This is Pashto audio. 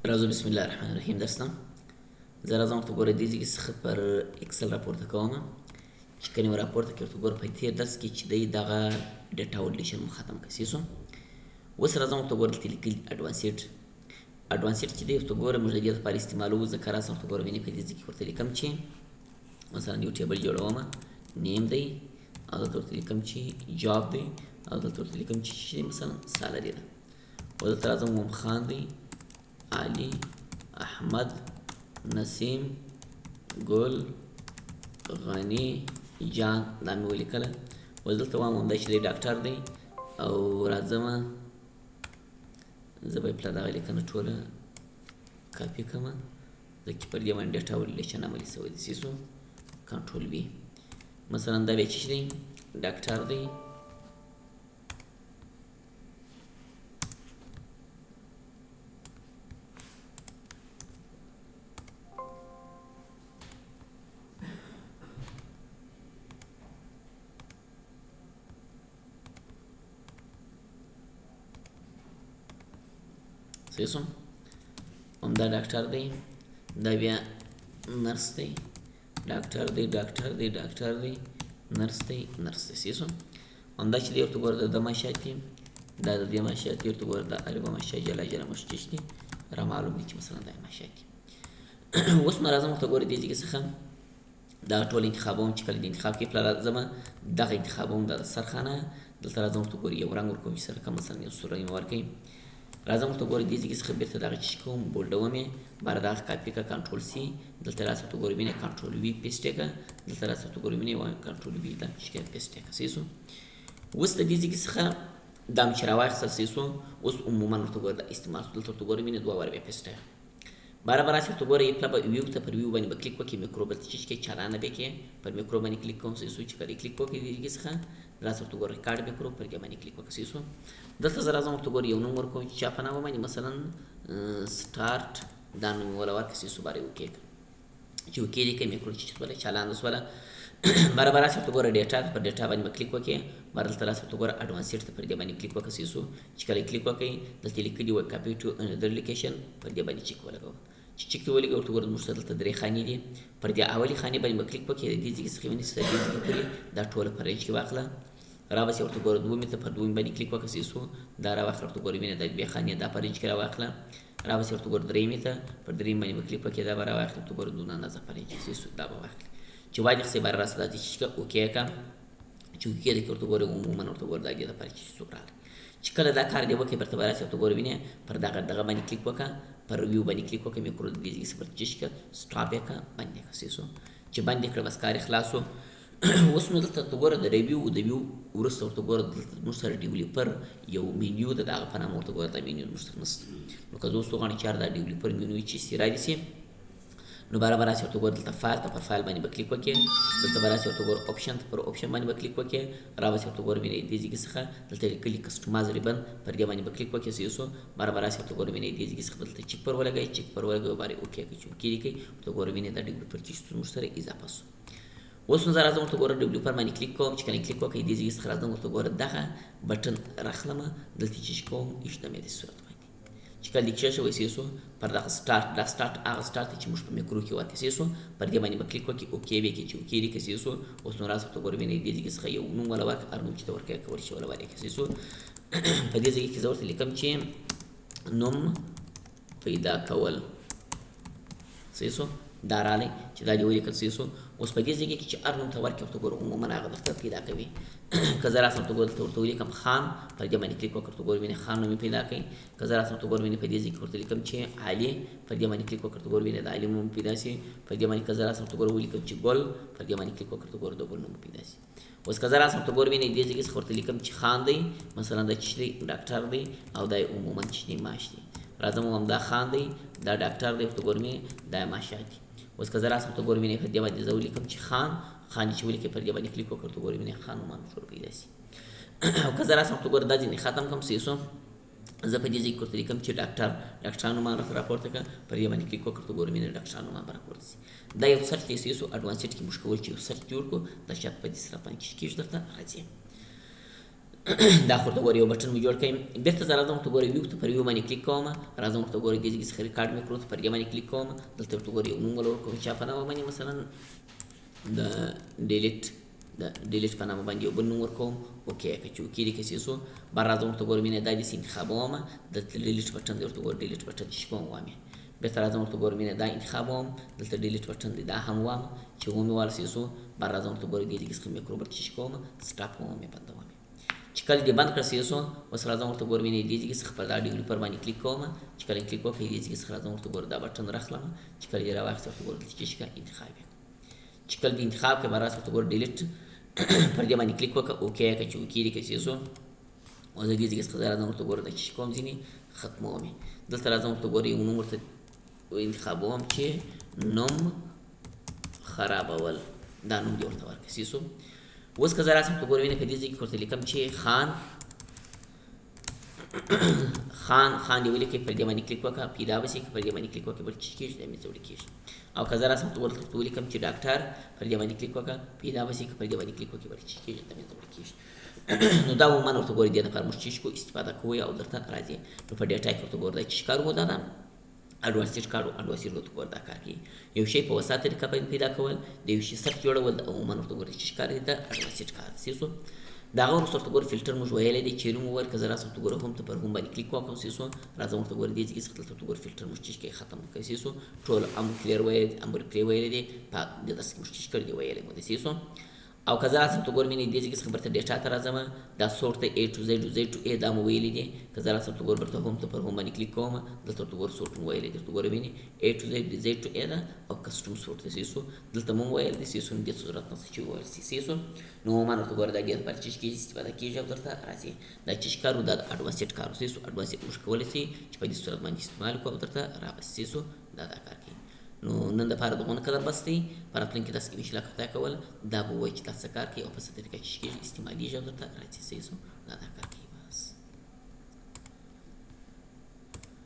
راځو بسم الله الرحمن الرحیم درس ته زه راځم ورته ګوره دې ځای څخه پر اکسل راپورته کوم چې کله مې راپورته کړې ورته ګوره په تېر درس کې چې دی دغه ډیټا وډلیشن مو ختم کړی سو اوس راځم ورته ګوره دلته لیکلي اډوانسیټ چې دی ورته ګوره موږ د دې لپاره استعمالوو ځکه راځم ورته ګوره وینې په دې ځای کې ورته لیکم چې مثلا یو ټیبل جوړوم نیم دی او دلته ورته لیکم چې جاب دی او دلته ورته لیکم چې مثلا سالري ده او دلته راځم موم خان دی علي احمد نسیم ګل غني جان دا مې ولیکله اوس دلته وایم همدا چې دی ډاکټر دی او راځم زه به یې پله دغه لیکنه ټوله کاپي کړم ځکه چې پر دې باندې ډیټا وډلیشن عملي شوی دی سیسو کنټرول وي مثلا دا بیا چې دی ډاکټر دی سیسو همدا ډاکټر دی دا بیا نرس دی ډاکټر دی نرس دی سیسو همدا چې دی ورته ګوره د ماشات دی دا د دې ماشات دی ورته ګوره د الف ماشات جلا مشتش دی را معلوم دی چې مثلا دا ماشات دی اوس نو راځم ورته ګوره دې ځای څخه دا ټول انتخابوم چې کله د انتخاب کې پله راځم دغه انتخابوم د سرخانه دلته راځم ورته ګوره یو رنګ ورکوم چې سره که مثلا یو سور رنګ مې ورکوي راځم ورته ګورې دې ځای څخه بېرته دغه چې کوم بولډوم یې باره دغه کاپي کړه کنټرول سی دلته راسه ورته ګورې وینې کنټرول وي پیسټ یې کړه دلته راسه ورته ګورې وینې کنټرول وي دا چې پیسټ یې کړه صحیح شو اوس د دې ځای څخه دا مې چې راواخیستل صحیح شو اوس عموما ورته ګوره دا استعمال شو دلته ورته ګورې وینې دوه واره بیا پیسټ یې باره به راسه ورته ګوره یې پله به ویو ته پر ویو باندې به کلیک وکړې میکرو به چې کې چالانه به کې پر میکرو باندې کلیک کوم صحیح شو چې کله کلیک وکړې دې ځای څخه راسه ورته ګوره ریکارډ میکرو پر دې باندې کلیک وکړه صحیح شو دلته زه راځم ورته ګوره یو نوم ورکوم چې چا په نامه باندې مثلا سټارټ دا نوم یې وله ورکړه صحیح شو باره یې اوکې کړه چې اوکې دې کړې میکرو چې شوله چالانه شوله باره به راسه ورته ګوره ډیټا پر ډیټا باندې به کلیک وکړې باره دلته راسه ورته ګوره اډوانسیټ ته پر دې باندې کلیک وکړه صحیح شو چې کله کلیک وکړئ دلته لیکلي وه کاپي ټو انذر لوکیشن پر دې باندې چیک ولګوه چې چیک ته ولګوه ورته ګوره زموږ سره دلته درې خانې دي پر دې اولې خانې باندې به کلیک وکړې د دې ځای څخه ونیسه د دې ځای پورې دا ټوله په رینج کې واخله راوسې ورته ګوره دومې ته پر دومې باندې کلیک وکړه صحیح شو دا راواخله ورته ګوره وینې دا دوې خانې دا په رینج کې راواخله راوسې ورته ګوره درېیمې ته پر درېیم باندې به کلیک وکړې دا به راواخلې ورته ګوره دوه اندازه په رینج کې صحیح شو دا به واخلې چې واجب باره راسه دا چې اوکې کړه چې اوکې دی کې ورته ګوره عموما ورته ګوره دا دې دپاره چې څوک راغلی چې کله دا کار دی وکړې برته به راسې ورته ګوره وینې پر دغه باندې کلیک وکړه پر ویو باندې کلیک وکړه میکرو د دې ځای څخه چش کړه سټاپ یې کړه بند یې کړه صحیح شو چې بند یې کړه بس کار یې خلاص شو اوس نو دلته ورته ګوره د ویو وروسته ورته ګوره دلته زموږ سره ډیولپر یو منیو ده د هغه په نامه ورته ګوره دا منیو زموږ سره نشته نو که زه اوس وغواړم چې دا ډیولپر منیو چې سي رادیسي نو باره به راسې ورته ګوره دلته فایل ته پر فایل باندې به کلیک وکړې دلته به راسې ورته ګوره اپشن ته پر اپشن باندې به کلیک وکړې راوسې ورته ګوره وینې دې ځای څخه دلته لیکلي کسټمایز ریبن پر دې باندې به کلیک وکړې صحیح شو باره به راسې ورته ګوره وینې دې ځای څخه دلته چیک پر ولګوئ باره اوکې کړئ چې اوکې دې کړئ ورته ګوره وینې دا ډیولپر چې زموږ سره اضافه شو اوس نو زه راځم ورته ګوره ډیولپر باندې کلیک کوم چې کله کلیک وکړئ دې ځای څخه راځم ورته ګوره دغه بټن راخلمه دلته چې کوم ایږدم یې دې صورت چې کله لیکل شوی صحیح شو پر دغه سټارټ دا سټارټ هغه سټارټ چې موږ په میکرو کې ورکړی صحیح شو پر دې باندې به کلیک وکړي اوکې به کې چې اوکې دې کې صحیح شو اوس نو راسه ورته ګوره وینې دې ځای څخه یو نوم وله ورکړه هر نوم چې ته ورکوې کول شي وله ورکړې صحیح شو په دې ځای کې زه ورته لیکم چې نوم پیدا کول صحیح شو دا رالی چې دا دې ولیکل صحیح شو اوس په دې ځای کې چې هر نوم ته ورکړې ورته ګوره عموما هغه درته پیدا کوي که زه راسم ورته ګوره دلته ورته ولیکم خان پر دې باندې کلیک وکړه ورته ګوره وینې خان نوم یې پیدا کوي که زه راسم ورته ګوره وینې په دې ځای کې ورته لیکم چې علي پر دې باندې کلیک وکړه ورته ګوره وینې د علي نوم پیدا شي پر دې باندې که زه راسم ورته ګوره ولیکم چې ګل پر دې باندې کلیک وکړه ورته ګوره د ګل نوم پیدا شي اوس که زه راسم ورته ګوره وینې دې ځای کې څخه ورته لیکم چې خان دی مثلا دا چې دی ډاکټر دی او دا عموما چې دی ماش دی راځم همدا خان دی دا ډاکټر دی ورته ګوره وینې دا ماشات دی اوس که زه راسم ورته ګوره وینې په دې باندې زه ولیکم چې خان چې ولیکې پر دې باندې کلیک وکړه ورته ګوره وینې خان نوم ټول پیدا شي او که زه راسم ورته ګوره دا ځینې ختم کړم صحیح شو زه په دې ځای کې ورته لیکم چې ډاکټر نوم راپورته کړه پر دې باندې کلیک وکړه ورته ګوره وینې ډاکټر نوم به راپورته شي دا یو سرچ دی صحیح شو اډوانسیټ کې موږ کول چې یو سرچ جوړ کړو دا شاید په دې سره باندې چې کېږي درته راځي دا خو ورته ګوره یو بټن مې جوړ کړی بېرته زه راځم ورته ګوره ویو ته پر ویو باندې کلیک کوم راځم ورته ګوره دې ځای څخه ریکارډ مې کړو ته پر دې باندې کلیک کوم دلته ورته ګوره یو نوم ول ورکوم چا په نامه باندې مثلا د ډیلیټ په نامه باندې یو بل نوم ورکوم اوکې که چې اوکې دې که سیسو بر راځم ورته ګوره مینه دا داسې انتخابوم دلته ډیلیټ بټن دی ورته ګوره ډیلیټ بټن چې کوم وامې بېرته راځم ورته ګوره مینه دا انتخابوم دلته ډیلیټ بټن دی دا هم وام چې ومې واله سیسو بر راځم ورته ګوره دې ځای څخه مې کروبټ چې کوم سټاپ ومې بندوم چې کله دې بند کړه سیسو اوس راځم ورته ګوره مینه دې ځای څخه پر دا ډیولپر باندې کلیک کوم چې کله کلیک وکړې دې ځای څخه راځم ورته ګوره دا بټن راخلم چې کله یې راواخیست ورته ګوره دلته چې انتخاب چې کله دې انتخاب کړې بر راځه ورته ګوره ډیلیټ پر دې باندې کلیک وکړه اوکې که چې اوکې دې که سیسو اوس د دې ځای څخه راځم ورته ګوره دا چې کوم ځینې ختموم دلته راځم ورته ګوره یو نوم ورته انتخابوم چې نوم خرابول دا نوم دې ورته ورکړه سیسو اوس که زه راسم ته ګوره وینې په دې ځای کې ورته لیکم چې خان دې ولیکئ پر دې باندې کلیک وکړه پیدا به شي که پر دې باندې کلیک وکړې بل چې کېږي دا مې ځوړې کېږي او که زه راسم ته ورته ولیکم چې ډاکټر پر دې باندې کلیک وکړه پیدا به شي که پر دې باندې کلیک وکړې بل چې کېږي دا مې ځوړې کېږي نو دا عموما ورته ګوره دې دپاره موږ چې استفاده کوو او درته راځي نو په ډیټا کې ورته ګوره دا چې کار وو دا ده اډوانسډ کار او اډوانسډ ورته ګوره دا کار کوي یو شی په وسط طریقه باندې پیدا کول د یو شي سرچ جوړول عموما ورته ګوره چې کار دی دا اډوانسډ کار سیسو دا هغه وروسته ورته ګوره فلټر موږ ویلی دی چې روم وویل که زه راسم ورته ګوره هم ته پر هم باندې کلیک وکړم سیسو راځم ورته ګوره دې ځای څخه دلته ورته ګوره فلټر موږ چې کوي ختم کړئ سیسو ټول امر کلیر ویلی امر کلیر ویلی دی په داسې موږ چې کړی دی ویلی مو دی سیسو او که زه راسم ته ګوره مینې دې ځای څخه برته ډیټا ته راځم دا سورت ته A to Z Z to A دا مو ویلی دی که زه راسم ته ګوره برته هم ته پر هم باندې کلیک کوم دلته ورته ګوره سورت مو ویلی دی ورته ګوره وینې A to Z to A ده او کسټم سورت دی سیسو دلته مو ویل دی سیسو دې صورت نه چې ویل سیسو نو عموما ورته ګوره دا دې لپاره چې کېږي استفاده کېږي او درته راځي دا چې کارو دا اډوانسډ کارو سیسو اډوانسډ موږ کولی شي چې په دې صورت باندې استعمال کړو او درته رابسي سیسو دا کار کوي نو نن دپاره دغونه قدر بس دی په راتلونکي درس کې به انشاءالله خطا کول دا به ووایي چې تاسو څه کار کوي او په څه طریقه چې کېږي استعمالېږي او درته راځي سیسو دا کار کوي